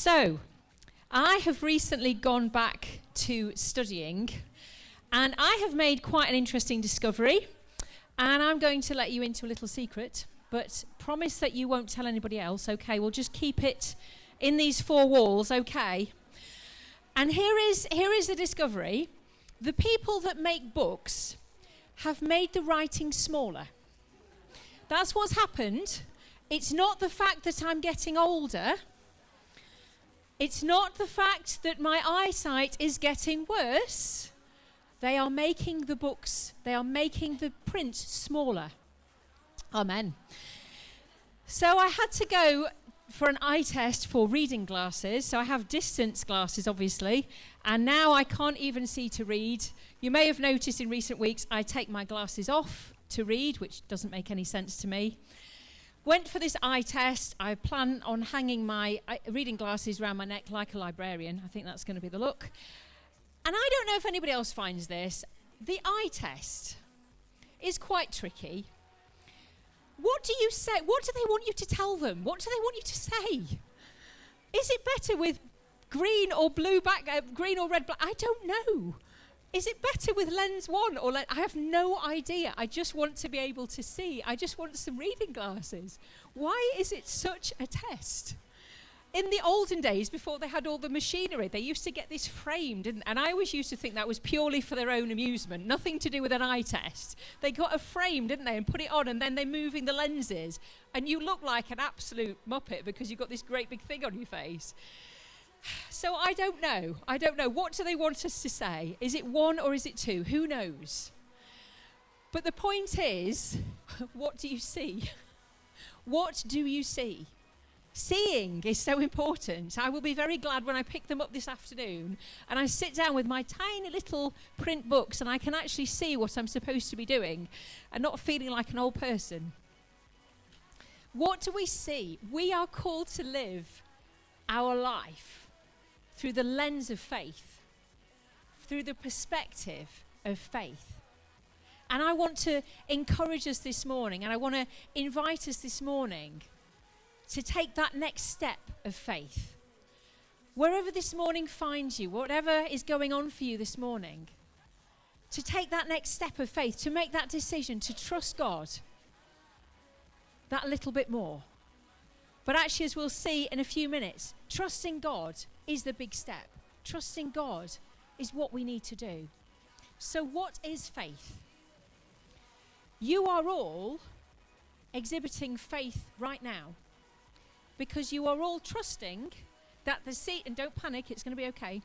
So, I have recently gone back to studying, and I have made quite an interesting discovery, and I'm going to let you into a little secret, but promise that you won't tell anybody else, okay? We'll just keep it in these four walls, okay? And here is the discovery. The people that make books have made the writing smaller. That's what's happened. It's not the fact that I'm getting older. It's not the fact that my eyesight is getting worse. They are making the books, they are making the print smaller. Amen. So I had to go for an eye test for reading glasses. So I have distance glasses, obviously, and now I can't even see to read. You may have noticed in recent weeks I take my glasses off to read, which doesn't make any sense to me. Went for this eye test. I plan on hanging my reading glasses around my neck like a librarian. I think that's going to be the look. And I don't know if anybody else finds this. The eye test is quite tricky. What do you say? What do they want you to tell them? What do they want you to say? Is it better with green or blue green or red black? I don't know. Is it better with lens one or I have no idea. I just want to be able to see. I just want some reading glasses. Why is it such a test? In the olden days, before they had all the machinery, they used to get this framed, and I always used to think that was purely for their own amusement, nothing to do with an eye test. They got a frame, didn't they, and put it on, and then they're moving the lenses, and you look like an absolute muppet because you've got this great big thing on your face. So I don't know. What do they want us to say? Is it one or is it two? Who knows? But the point is, what do you see? What do you see? Seeing is so important. I will be very glad when I pick them up this afternoon and I sit down with my tiny little print books and I can actually see what I'm supposed to be doing and not feeling like an old person. What do we see? We are called to live our life through the lens of faith, through the perspective of faith. And I want to encourage us this morning, and I want to invite us this morning to take that next step of faith. Wherever this morning finds you, whatever is going on for you this morning, to take that next step of faith, to make that decision, to trust God that little bit more. But actually, as we'll see in a few minutes, trusting God is the big step. Trusting God is what we need to do. So what is faith? You are all exhibiting faith right now because you are all trusting that the seat, and don't panic, it's going to be okay,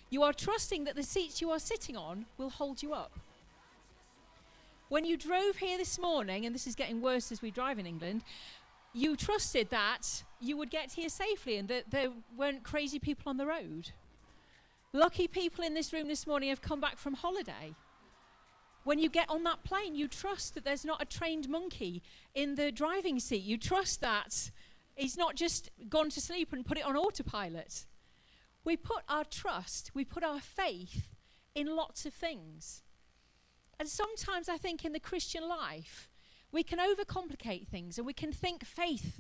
you are trusting that the seats you are sitting on will hold you up. When you drove here this morning, and this is getting worse as we drive in England, you trusted that you would get here safely and that there weren't crazy people on the road. Lucky people in this room this morning have come back from holiday. When you get on that plane, you trust that there's not a trained monkey in the driving seat. You trust that he's not just gone to sleep and put it on autopilot. We put our trust, we put our faith in lots of things. And sometimes I think in the Christian life, we can overcomplicate things and we can think faith.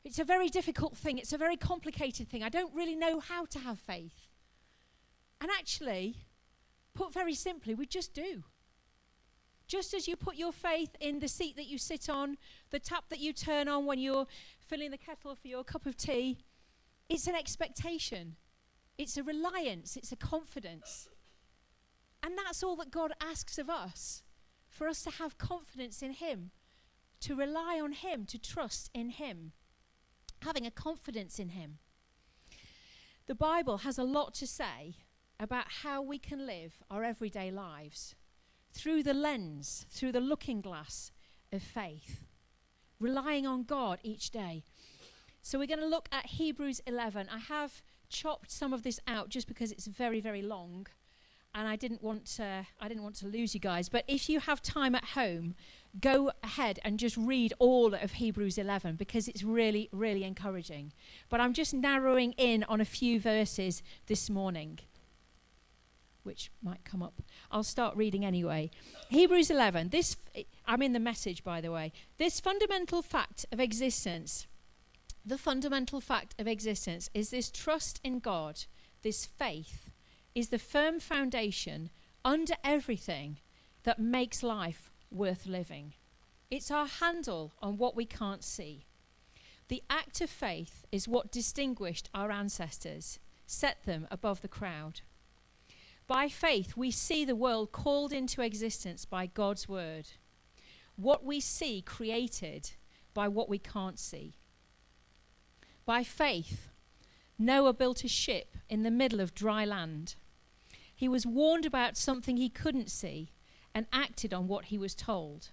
It's a very difficult thing. It's a very complicated thing. I don't really know how to have faith. And actually, put very simply, we just do. Just as you put your faith in the seat that you sit on, the tap that you turn on when you're filling the kettle for your cup of tea, it's an expectation. It's a reliance. It's a confidence. And that's all that God asks of us. For us to have confidence in Him, to rely on Him, to trust in Him, having a confidence in Him. The Bible has a lot to say about how we can live our everyday lives through the lens, through the looking glass of faith, relying on God each day. So we're going to look at Hebrews 11. I have chopped some of this out just because it's very, very long. And I didn't want to lose you guys. But if you have time at home, go ahead and just read all of Hebrews 11 because it's really, really encouraging. But I'm just narrowing in on a few verses this morning, which might come up. I'll start reading anyway. Hebrews 11. I'm in the Message, by the way. This fundamental fact of existence The fundamental fact of existence is this trust in God, this faith, is the firm foundation under everything that makes life worth living. It's our handle on what we can't see. The act of faith is what distinguished our ancestors, set them above the crowd. By faith, we see the world called into existence by God's word. What we see created by what we can't see. By faith, Noah built a ship in the middle of dry land. He was warned about something he couldn't see and acted on what he was told.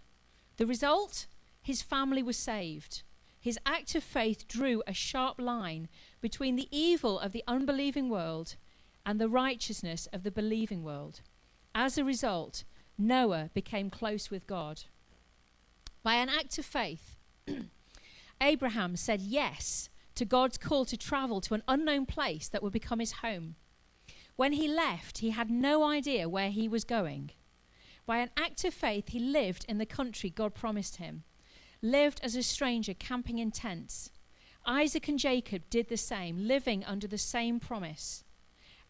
The result? His family was saved. His act of faith drew a sharp line between the evil of the unbelieving world and the righteousness of the believing world. As a result, Noah became close with God. By an act of faith, Abraham said yes to God's call to travel to an unknown place that would become his home. When he left, he had no idea where he was going. By an act of faith, he lived in the country God promised him, lived as a stranger camping in tents. Isaac and Jacob did the same, living under the same promise.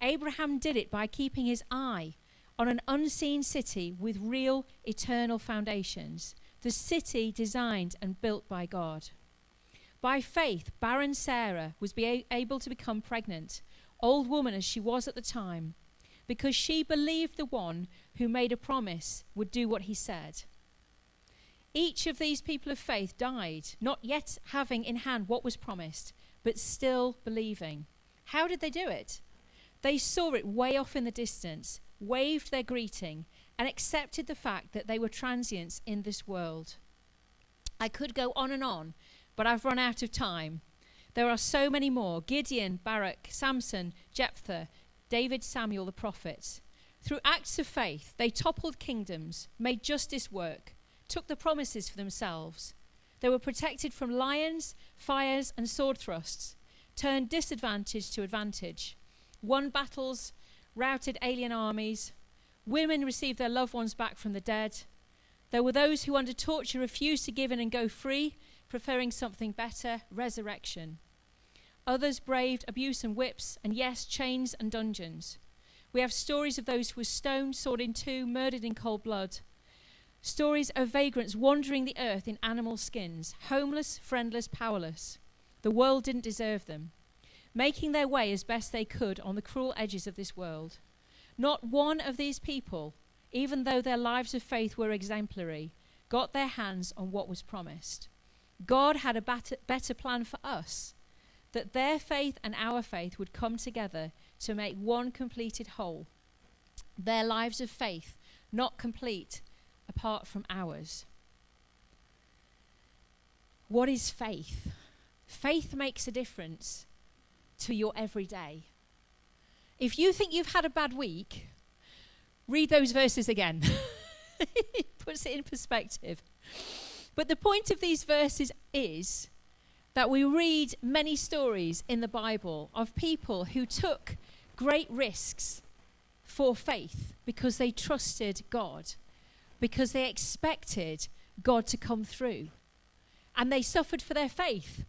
Abraham did it by keeping his eye on an unseen city with real eternal foundations, the city designed and built by God. By faith, barren Sarah was able to become pregnant, old woman as she was at the time, because she believed the one who made a promise would do what he said. Each of these people of faith died, not yet having in hand what was promised, but still believing. How did they do it? They saw it way off in the distance, waved their greeting, and accepted the fact that they were transients in this world. I could go on, but I've run out of time. There are so many more: Gideon, Barak, Samson, Jephthah, David, Samuel, the prophets. Through acts of faith, they toppled kingdoms, made justice work, took the promises for themselves. They were protected from lions, fires, and sword thrusts, turned disadvantage to advantage, won battles, routed alien armies. Women received their loved ones back from the dead. There were those who under torture refused to give in and go free, preferring something better, resurrection. Others braved abuse and whips, and yes, chains and dungeons. We have stories of those who were stoned, sawed in two, murdered in cold blood. Stories of vagrants wandering the earth in animal skins, homeless, friendless, powerless. The world didn't deserve them, making their way as best they could on the cruel edges of this world. Not one of these people, even though their lives of faith were exemplary, got their hands on what was promised. God had a better plan for us, that their faith and our faith would come together to make one completed whole. Their lives of faith not complete apart from ours. What is faith? Faith makes a difference to your everyday. If you think you've had a bad week, read those verses again. It puts it in perspective. But the point of these verses is that we read many stories in the Bible of people who took great risks for faith because they trusted God, because they expected God to come through. And they suffered for their faith.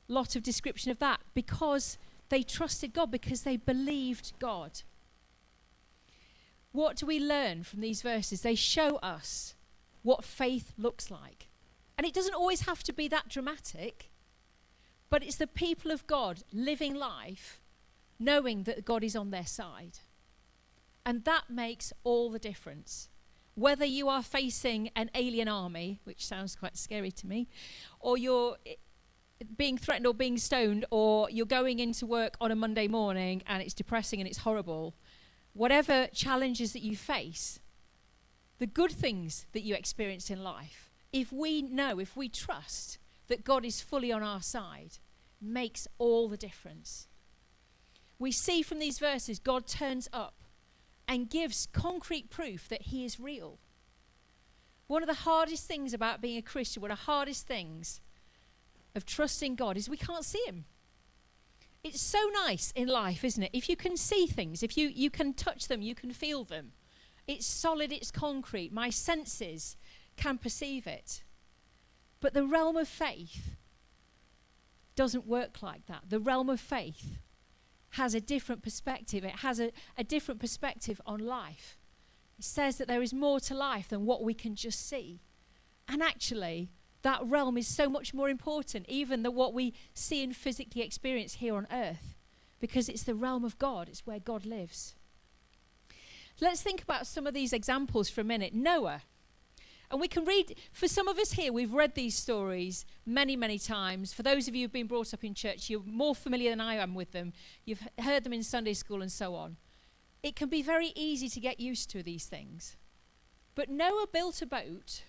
Lot of description of that, because they trusted God, because they believed God. What do we learn from these verses? They show us what faith looks like. And it doesn't always have to be that dramatic, but it's the people of God living life knowing that God is on their side. And that makes all the difference. Whether you are facing an alien army, which sounds quite scary to me, or you're being threatened or being stoned, or you're going into work on a Monday morning and it's depressing and it's horrible, whatever challenges that you face, the good things that you experience in life, if we trust that God is fully on our side, makes all the difference. We see from these verses God turns up and gives concrete proof that he is real. One of the hardest things about being a Christian, one of the hardest things of trusting God, is we can't see him. It's so nice in life, isn't it? If you can see things, if you can touch them, you can feel them. It's solid, it's concrete. My senses can perceive it. But the realm of faith, doesn't work like that. The realm of faith has a different perspective. It has a different perspective on life. It says that there is more to life than what we can just see. And actually, that realm is so much more important even than what we see and physically experience here on earth, because it's the realm of God. It's where God lives. Let's think about some of these examples for a minute. Noah. And we can read, for some of us here, we've read these stories many, many times. For those of you who've been brought up in church, you're more familiar than I am with them. You've heard them in Sunday school and so on. It can be very easy to get used to these things. But Noah built a boat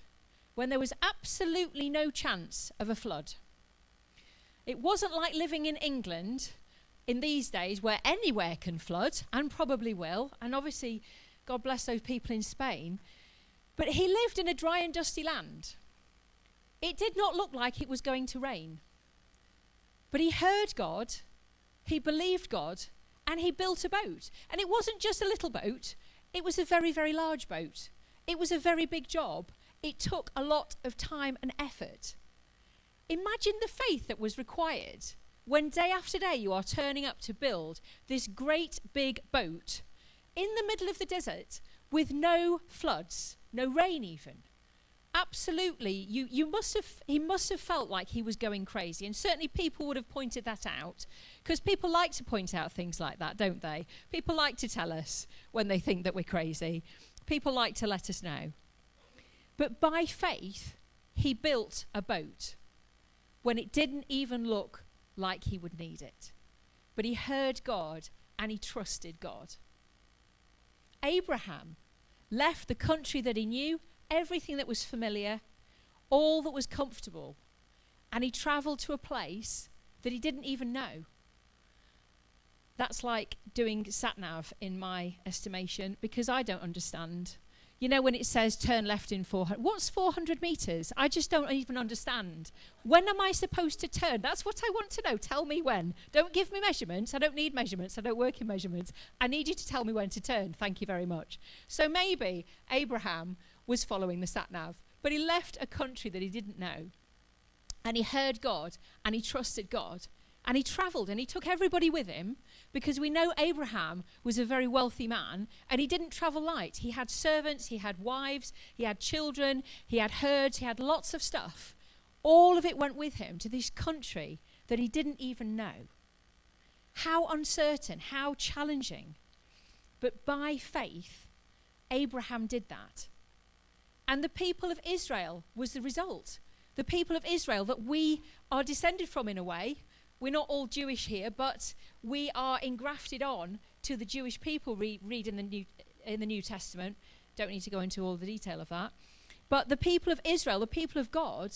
when there was absolutely no chance of a flood. It wasn't like living in England in these days where anywhere can flood, and probably will. And obviously, God bless those people in Spain. But he lived in a dry and dusty land. It did not look like it was going to rain. But he heard God, he believed God, and he built a boat. And it wasn't just a little boat, it was a very, very large boat. It was a very big job. It took a lot of time and effort. Imagine the faith that was required when day after day you are turning up to build this great big boat in the middle of the desert with no floods, no rain even. Absolutely, he must have felt like he was going crazy. And certainly people would have pointed that out, because people like to point out things like that, don't they? People like to tell us when they think that we're crazy. People like to let us know. But by faith, he built a boat when it didn't even look like he would need it. But he heard God and he trusted God. Abraham left the country that he knew, everything that was familiar, all that was comfortable, and he travelled to a place that he didn't even know. That's like doing sat-nav in my estimation, because I don't understand. You know, when it says turn left in 400, what's 400 metres? I just don't even understand. When am I supposed to turn? That's what I want to know. Tell me when. Don't give me measurements. I don't need measurements. I don't work in measurements. I need you to tell me when to turn. Thank you very much. So maybe Abraham was following the sat-nav, but he left a country that he didn't know. And he heard God, and he trusted God. And he travelled, and he took everybody with him, because we know Abraham was a very wealthy man, and he didn't travel light. He had servants, he had wives, he had children, he had herds, he had lots of stuff. All of it went with him to this country that he didn't even know. How uncertain, how challenging. But by faith, Abraham did that. And the people of Israel was the result. The people of Israel that we are descended from in a way. We're not all Jewish here, but we are engrafted on to the Jewish people. Read in the New Testament. Don't need to go into all the detail of that. But the people of Israel, the people of God,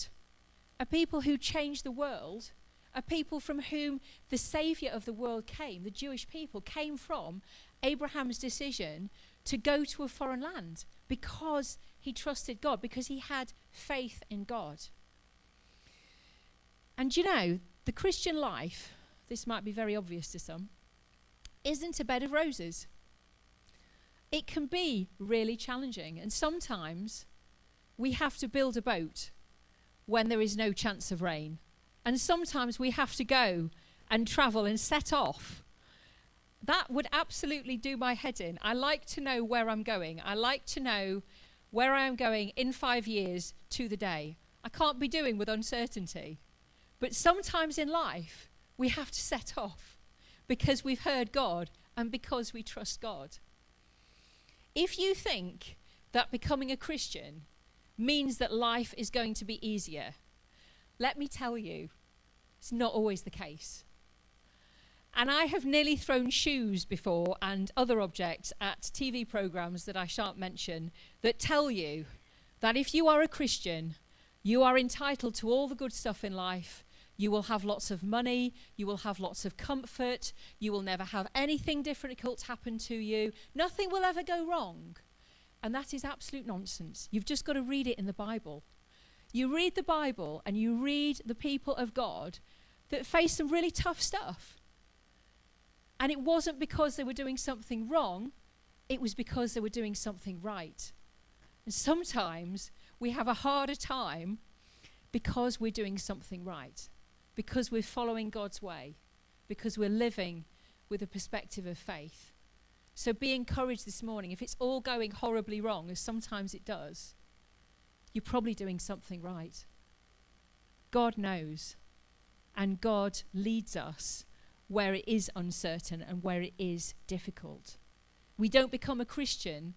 are people who changed the world, are people from whom the Saviour of the world came. The Jewish people came from Abraham's decision to go to a foreign land because he trusted God, because he had faith in God. And you know, the Christian life, this might be very obvious to some, isn't a bed of roses. It can be really challenging, and sometimes we have to build a boat when there is no chance of rain. And sometimes we have to go and travel and set off. That would absolutely do my head in. I like to know where I'm going. I like to know where I am going in 5 years to the day. I can't be doing with uncertainty. But sometimes in life, we have to set off because we've heard God and because we trust God. If you think that becoming a Christian means that life is going to be easier, let me tell you, it's not always the case. And I have nearly thrown shoes before and other objects at TV programs that I shan't mention that tell you that if you are a Christian, you are entitled to all the good stuff in life. You will have lots of money, you will have lots of comfort, you will never have anything difficult happen to you, nothing will ever go wrong. And that is absolute nonsense. You've just got to read it in the Bible. You read the Bible and you read the people of God that face some really tough stuff. And it wasn't because they were doing something wrong, it was because they were doing something right. And sometimes we have a harder time because we're doing something right. because we're following God's way, because we're living with a perspective of faith. So be encouraged this morning. If it's all going horribly wrong, as sometimes it does, you're probably doing something right. God knows, and God leads us where it is uncertain and where it is difficult. We don't become a Christian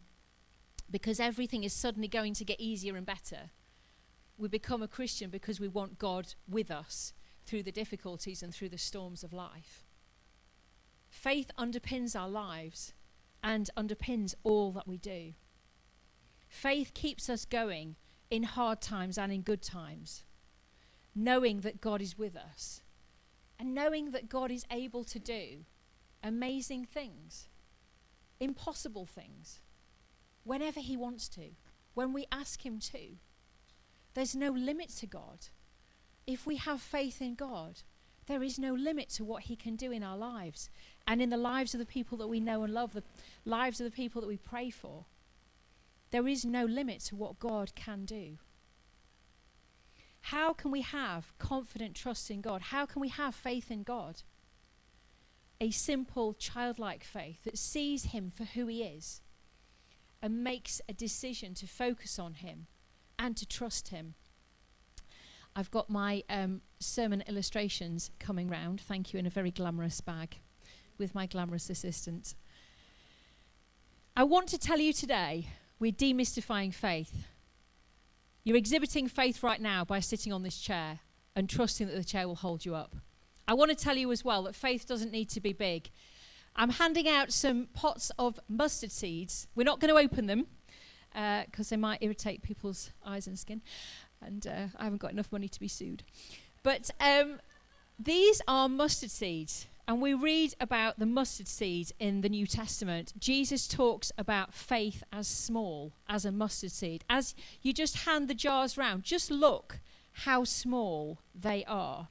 because everything is suddenly going to get easier and better. We become a Christian because we want God with us through the difficulties and through the storms of life. Faith underpins our lives and underpins all that we do. Faith keeps us going in hard times and in good times, knowing that God is with us and knowing that God is able to do amazing things, impossible things, whenever he wants to, when we ask him to. There's no limit to God. If we have faith in God, there is no limit to what he can do in our lives and in the lives of the people that we know and love, the lives of the people that we pray for. There is no limit to what God can do. How can we have confident trust in God? How can we have faith in God? A simple, childlike faith that sees him for who he is and makes a decision to focus on him and to trust him. I've got my sermon illustrations coming round, thank you, in a very glamorous bag with my glamorous assistant. I want to tell you today, we're demystifying faith. You're exhibiting faith right now by sitting on this chair and trusting that the chair will hold you up. I want to tell you as well that faith doesn't need to be big. I'm handing out some pots of mustard seeds. We're not going to open them because they might irritate people's eyes and skin. And I haven't got enough money to be sued. But these are mustard seeds. And we read about the mustard seed in the New Testament. Jesus talks about faith as small as a mustard seed. As you just hand the jars round, just look how small they are.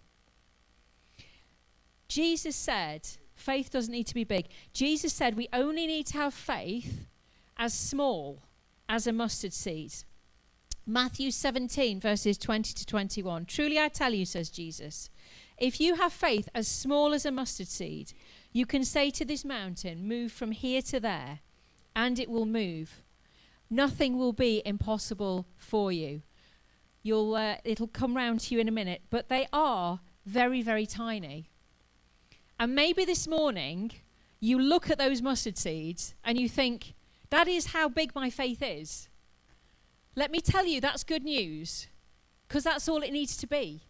Jesus said, faith doesn't need to be big. Jesus said we only need to have faith as small as a mustard seed. Matthew 17, verses 20 to 21. Truly I tell you, says Jesus, if you have faith as small as a mustard seed, you can say to this mountain, move from here to there, and it will move. Nothing will be impossible for you. It'll come round to you in a minute, but they are very, very tiny. And maybe this morning, you look at those mustard seeds and you think, that is how big my faith is. Let me tell you, that's good news, because that's all it needs to be.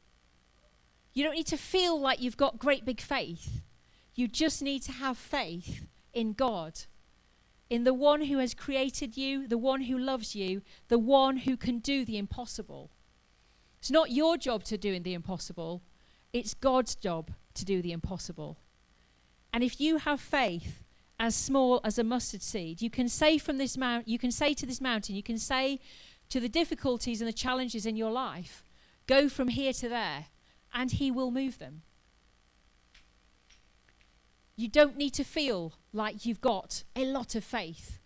You don't need to feel like you've got great big faith. You just need to have faith in God, in the one who has created you, the one who loves you, the one who can do the impossible. It's not your job to do the impossible. It's God's job to do the impossible. And if you have faith as small as a mustard seed, you can say from this mount, you can say to this mountain, you can say to the difficulties and the challenges in your life, go from here to there, and he will move them. You don't need to feel like you've got a lot of faith.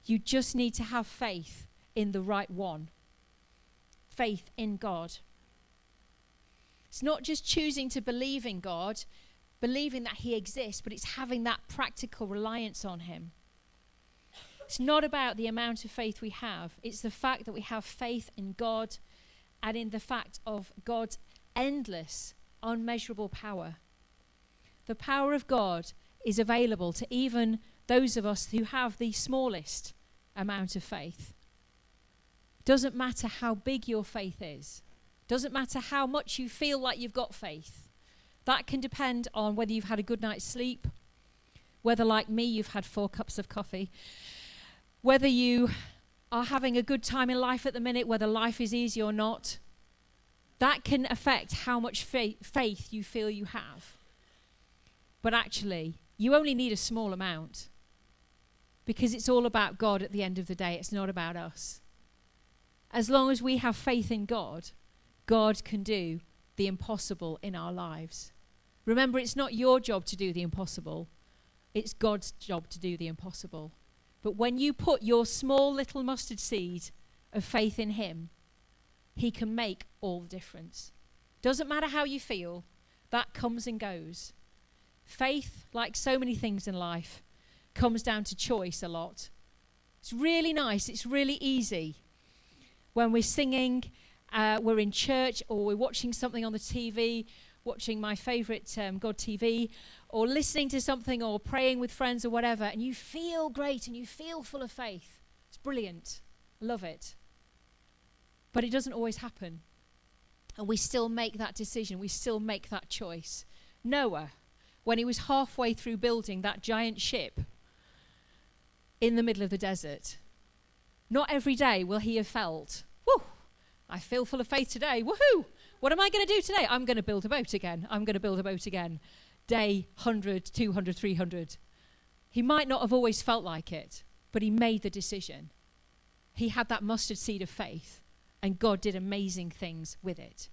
You just need to have faith in the right one. Faith in God. It's not just choosing to believe in God, believing that he exists, but it's having that practical reliance on him. It's not about the amount of faith we have. It's the fact that we have faith in God and in the fact of God's endless, unmeasurable power. The power of God is available to even those of us who have the smallest amount of faith. Doesn't matter how big your faith is. Doesn't matter how much you feel like you've got faith. That can depend on whether you've had a good night's sleep, whether, like me, you've had 4 cups of coffee, whether you are having a good time in life at the minute, whether life is easy or not. That can affect how much faith you feel you have. But actually, you only need a small amount, because it's all about God at the end of the day. It's not about us. As long as we have faith in God, God can do the impossible in our lives. Remember, it's not your job to do the impossible. It's God's job to do the impossible. But when you put your small little mustard seed of faith in him, he can make all the difference. Doesn't matter how you feel, that comes and goes. Faith, like so many things in life, comes down to choice a lot. It's really nice, it's really easy when we're singing, we're in church, or we're watching something on the TV, watching my favourite God TV, or listening to something, or praying with friends or whatever, and you feel great and you feel full of faith. It's brilliant. Love it. But it doesn't always happen. And we still make that decision. We still make that choice. Noah, when he was halfway through building that giant ship in the middle of the desert, not every day will he have felt, whoo, I feel full of faith today. Woohoo! What am I going to do today? I'm going to build a boat again. I'm going to build a boat again. Day 100, 200, 300. He might not have always felt like it, but he made the decision. He had that mustard seed of faith, and God did amazing things with it.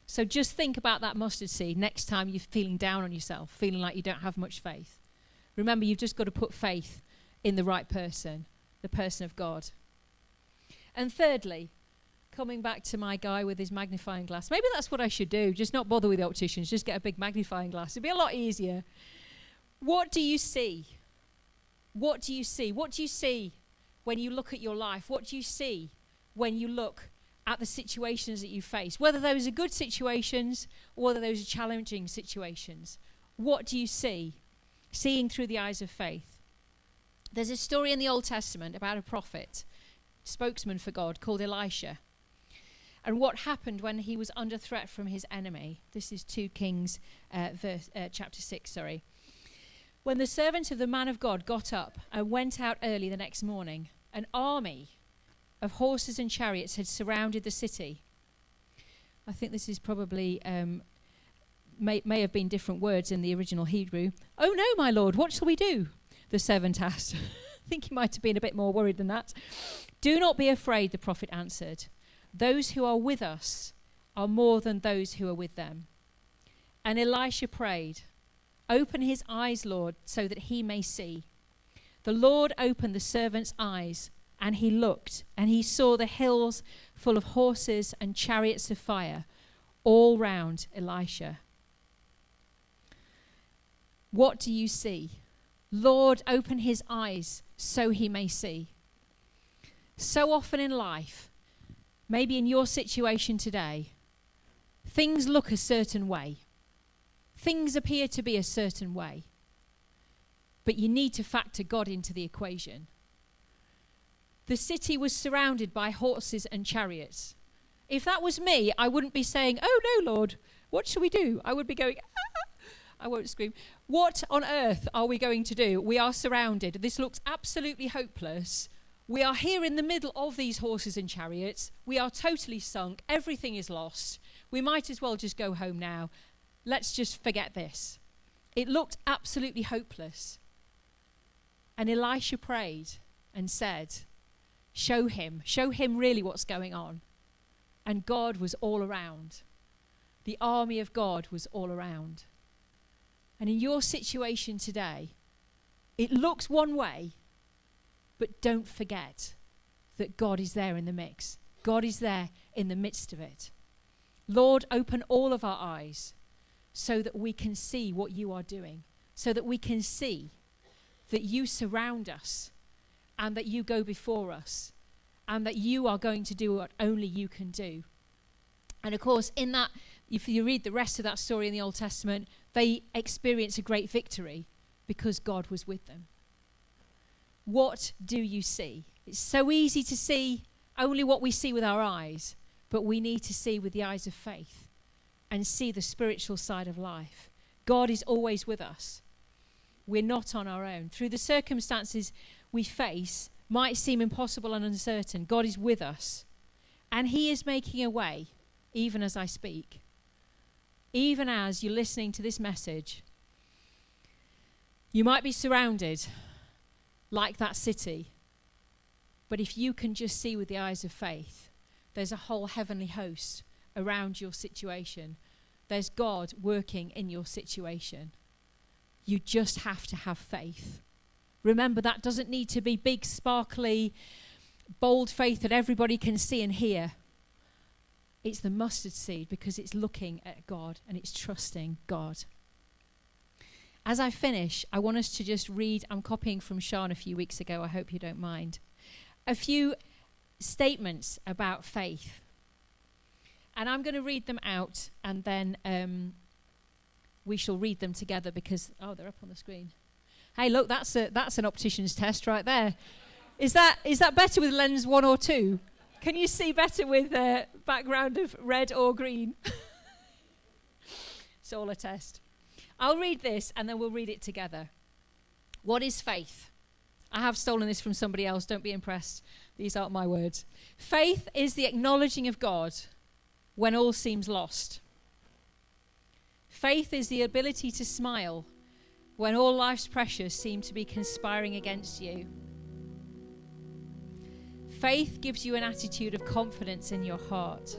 So just think about that mustard seed next time you're feeling down on yourself, feeling like you don't have much faith. Remember, you've just got to put faith in the right person, the person of God. And thirdly, coming back to my guy with his magnifying glass, maybe that's what I should do, just not bother with the opticians, just get a big magnifying glass. It'd be a lot easier. What do you see? What do you see? What do you see when you look at your life? What do you see when you look at the situations that you face? Whether those are good situations or whether those are challenging situations. What do you see? Seeing through the eyes of faith. There's a story in the Old Testament about a prophet, spokesman for God, called Elisha. And what happened when he was under threat from his enemy. This is 2 Kings chapter 6, When the servant of the man of God got up and went out early the next morning, an army of horses and chariots had surrounded the city. I think this is probably, may have been different words in the original Hebrew. Oh no, my lord, what shall we do? The servant asked. I think he might have been a bit more worried than that. Do not be afraid, the prophet answered. Those who are with us are more than those who are with them. And Elisha prayed, open his eyes, Lord, so that he may see. The Lord opened the servant's eyes, and he looked, and he saw the hills full of horses and chariots of fire all round Elisha. What do you see? Lord, open his eyes so he may see. So often in life, maybe in your situation today, things look a certain way. Things appear to be a certain way. But you need to factor God into the equation. The city was surrounded by horses and chariots. If that was me, I wouldn't be saying, oh no, Lord, what shall we do? I would be going, I won't scream. What on earth are we going to do? We are surrounded. This looks absolutely hopeless. We are here in the middle of these horses and chariots. We are totally sunk. Everything is lost. We might as well just go home now. Let's just forget this. It looked absolutely hopeless. And Elisha prayed and said, show him really what's going on. And God was all around. The army of God was all around. And in your situation today, it looks one way, but don't forget that God is there in the mix. God is there in the midst of it. Lord, open all of our eyes so that we can see what you are doing, so that we can see that you surround us and that you go before us and that you are going to do what only you can do. And of course, in that, if you read the rest of that story in the Old Testament, they experience a great victory because God was with them. What do you see? It's so easy to see only what we see with our eyes, but we need to see with the eyes of faith and see the spiritual side of life. God is always with us. We're not on our own. Through the circumstances we face, might seem impossible and uncertain, God is with us. And he is making a way, even as I speak. Even as you're listening to this message, you might be surrounded like that city. But if you can just see with the eyes of faith, there's a whole heavenly host around your situation. There's God working in your situation. You just have to have faith. Remember, that doesn't need to be big, sparkly, bold faith that everybody can see and hear. It's the mustard seed because it's looking at God and it's trusting God. As I finish, I want us to just read, I'm copying from Sean a few weeks ago, I hope you don't mind, a few statements about faith. And I'm going to read them out, and then we shall read them together because, they're up on the screen. Hey, look, that's an optician's test right there. Is that better with lens 1 or 2? Can you see better with a background of red or green? It's all a test. I'll read this, and then we'll read it together. What is faith? I have stolen this from somebody else. Don't be impressed. These aren't my words. Faith is the acknowledging of God when all seems lost. Faith is the ability to smile when all life's pressures seem to be conspiring against you. Faith gives you an attitude of confidence in your heart.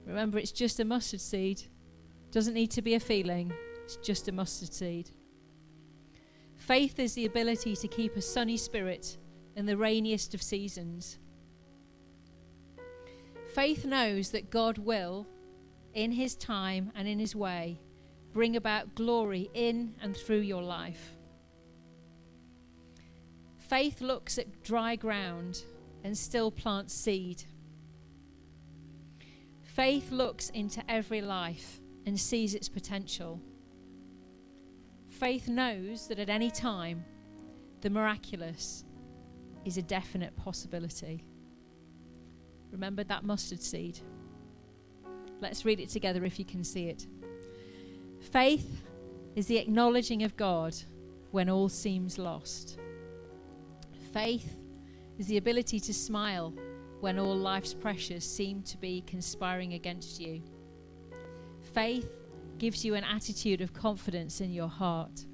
Remember, it's just a mustard seed. Doesn't need to be a feeling. It's just a mustard seed. Faith is the ability to keep a sunny spirit in the rainiest of seasons. Faith knows that God will, in his time and in his way, bring about glory in and through your life. Faith looks at dry ground and still plants seed. Faith looks into every life and sees its potential. Faith knows that at any time, the miraculous is a definite possibility. Remember that mustard seed? Let's read it together if you can see it. Faith is the acknowledging of God when all seems lost. Faith is the ability to smile when all life's pressures seem to be conspiring against you. Faith gives you an attitude of confidence in your heart.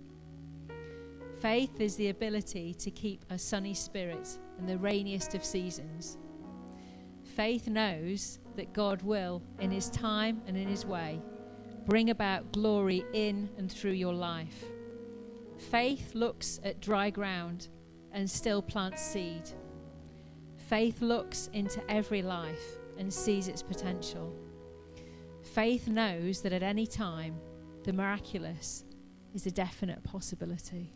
Faith is the ability to keep a sunny spirit in the rainiest of seasons. Faith knows that God will, in his time and in his way, bring about glory in and through your life. Faith looks at dry ground and still plants seed. Faith looks into every life and sees its potential. Faith knows that at any time, the miraculous is a definite possibility.